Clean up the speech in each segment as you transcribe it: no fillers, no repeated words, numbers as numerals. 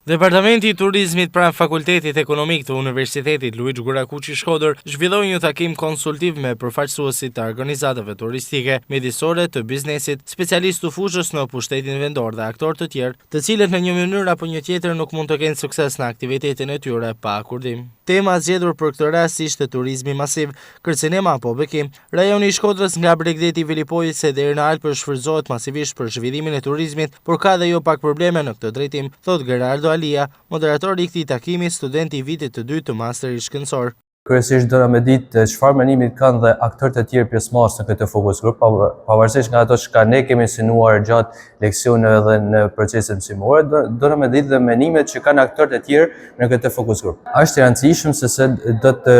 Departamenti i Turizmit pranë Fakultetit Ekonomik të Universitetit Luigjë Gurakuqi Shkodër zhvilloi një takim konsultiv me përfaqësuesit të organizatave turistike, mjedisore, të biznesit, specialistë të fushës në pushtetin vendor dhe aktorë të tjerë, të cilët në një mënyrë apo një tjetër nuk mund të kenë sukses në aktivitetin e tyre pa akordim. Tema zgjedhur për këtë rast ishte turizmi masiv, kërcenema apo bekim. Rajoni i Shkodrës nga Bregdeti i Vilipojës deri në Alpë shfrytëzohet masivisht për zhvillimin e turizmit, por ka dhe jo pak probleme në këtë drejtim, thot Gerardo Alia, moderatori i këtij takimi, studenti i vitit të dytë të masterit shkencor. Kryesisht do me ditë çfarë menimi kanë dhe aktorët e tjerë pjesëmarrës në këtë fokus grup, pavarësisht nga ato që ne kemi synuar gjatë leksioneve dhe në proceset mësimore, do me ditë dhe menimet që kanë aktorët e tjerë në këtë fokus grup. Është e rëndësishme se do të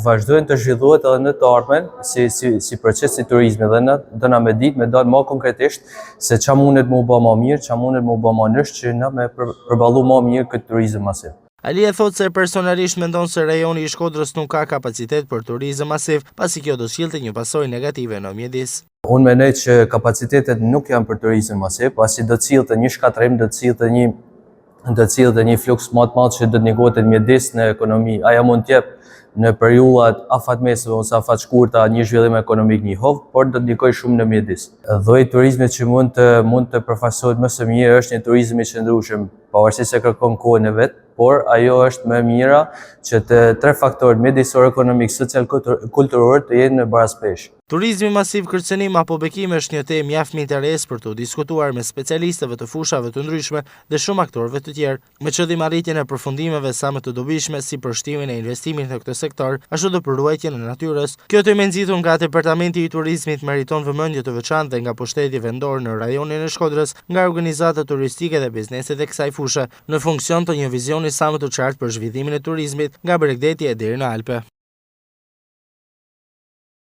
vazhdojnë të zhvillohet edhe në të ardhmen si proces i turizmit dhe ne do na me ditë me dalë më konkretisht se ç'a mundet më u bë më mirë, ç'a mundet më u bë më ndryshe që na me përballu më mirë këtë turizëm masiv. Alia thot se personalisht mendon se rajoni i Shkodrës nuk ka kapacitet për turizëm masiv, pasi kjo do sillte një pasojë negative në mjedis. Unë mendoj që kapacitetet nuk janë për turizëm masiv, pasi do të sillte një shkatërrim, do të sillte një fluks më të madh që do të negohet mjedis në ekonomi. Ajo mund të jep në periudhat afatmesave ose afat shkurta një zhvillim ekonomik njëhov, por do të ndikojë shumë në mjedis. Lloji i turizmit që mund të përfaqësohet më së miri është një turizëm i qëndrueshëm, pavarësisht se kërkon kohën e vet, por ajo është më mira që të tre faktorët mjedisor, ekonomik, social, kulturor të jenë në barazpesh. Turizmi masiv, kërcenim apo bekim është një temë mjaft me interes për të diskutuar me specialistëve të fushave të ndryshme dhe shumë aktorëve të tjerë, me qëllim arritjen e përfundimeve sa më të dobishme si për shtimin e investimit në këtë sektor, ashtu dhe për ruajtjen e natyrës. Kjo temë nxitur nga Departamenti i Turizmit meriton vëmendje të veçantë dhe nga pushteti vendor në rajonin e Shkodrës, nga organizata turistike dhe bizneset e kësaj fushë, në funksion të një vizioni sa më të qartë për zhvillimin e turizmit nga Bregdeti deri në Alpe.